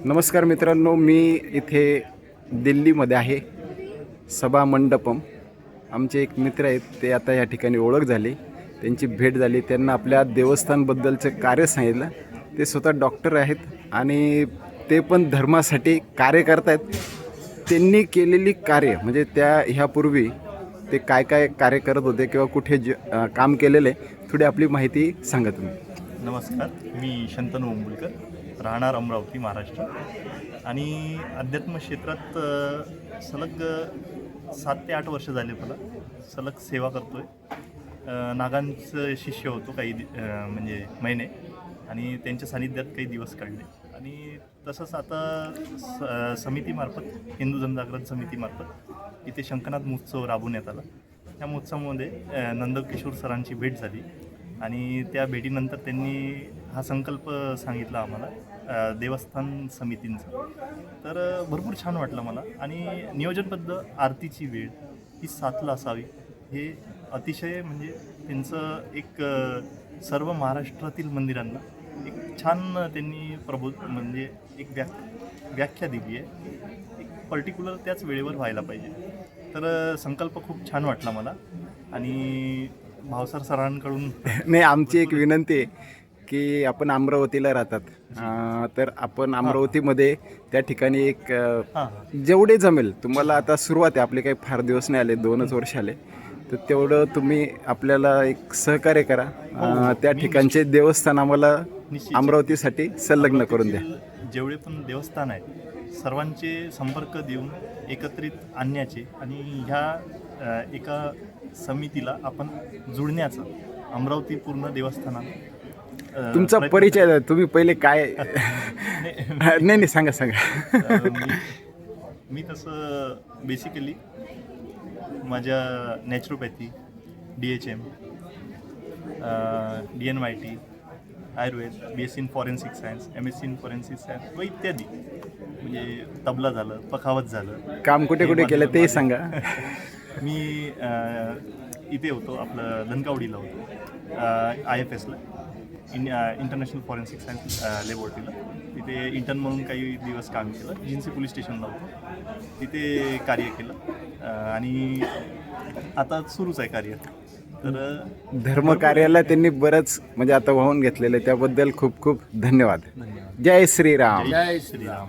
नमस्कार मित्रांनो, मी इथे दिल्लीमध्ये आहे, सभा मंडपम. आमचे एक मित्र आहेत, ते आता या ठिकाणी ओळख झाली, त्यांची भेट झाली. त्यांना आपल्या देवस्थानबद्दलचं कार्य सांगितलं. ते स्वतः डॉक्टर आहेत आणि ते पण धर्मासाठी कार्य करत आहेत. त्यांनी केलेली कार्य म्हणजे त्या ह्यापूर्वी ते काय काय कार्य करत होते किंवा कुठे काम केलेले, थोडी आपली माहिती सांगा तुम्ही. नमस्कार, मी शंतनू उंबुलकर, राहणार अमरावती, महाराष्ट्र. आणि अध्यात्म क्षेत्रात सलग 7 ते 8 वर्ष झाले. मला सलग सेवा करतो आहे. नागांचं शिष्य होतो काही म्हणजे महिने, आणि त्यांच्या सानिध्यात काही दिवस काढले. आणि तसंच आता समितीमार्फत, हिंदू जनजागरण समितीमार्फत इथे शंखनाद महोत्सव राबवण्यात आला. त्या महोत्सवामध्ये नंदकिशोर सरांची भेट झाली आणि त्या भेटीनंतर त्यांनी हा संकल्प सांगितला आम्हाला देवस्थान समितींचा. तर भरपूर छान वाटलं मला. आणि नियोजनबद्ध आरतीची वेळ ही 7ला असावी, हे अतिशय म्हणजे त्यांचं एक सर्व महाराष्ट्रातील मंदिरांना एक छान त्यांनी म्हणजे एक व्याख्या दिली आहे. एक पर्टिक्युलर त्याच वेळेवर व्हायला पाहिजे. तर संकल्प खूप छान वाटला मला. आणि भावसर सरांकडून नाही, आमची एक विनंती आहे की आपण अमरावतीला राहतात, तर आपण अमरावतीमध्ये त्या ठिकाणी एक जेवढे जमेल तुम्हाला, आता सुरुवात आहे आपले, काही फार दिवस नाही आले, 2च वर्ष आले, तर तेवढं तुम्ही आपल्याला एक सहकार्य करा. त्या ठिकाणचे देवस्थान आम्हाला अमरावतीसाठी संलग्न करून द्या. जेवढे पण देवस्थान आहेत सर्वांचे संपर्क देऊन एकत्रित आणण्याचे आणि ह्या एका समितीला आपण जुळण्याचं, अमरावती पूर्ण देवस्थानात तुमचा परिचय द्या. तुम्ही पहिले काय नाही सांगा. मी तसं बेसिकली माझ्या naturopathy, DHM, DNYT, Ayurveda, BSc in forensic science, MSc in forensic science व इत्यादी, म्हणजे तबला झालं, पखावत झालं. काम कुठे कुठे केलं ते सांगा. मी इथे होतो, आपलं धनकावडीला होतो, IFSला, इंटरनॅशनल फॉरेन्सिक सायन्स लॅबोरेटरीला. तिथे इंटर्न म्हणून काही दिवस काम केलं. GNC पोलीस स्टेशनला होतो, तिथे कार्य केलं. आणि आता सुरूच आहे कार्य. तर धर्मकार्याला त्यांनी बरंच म्हणजे आता वाहून घेतलेलं आहे, त्याबद्दल खूप खूप धन्यवाद. जय श्रीराम. जय श्रीराम.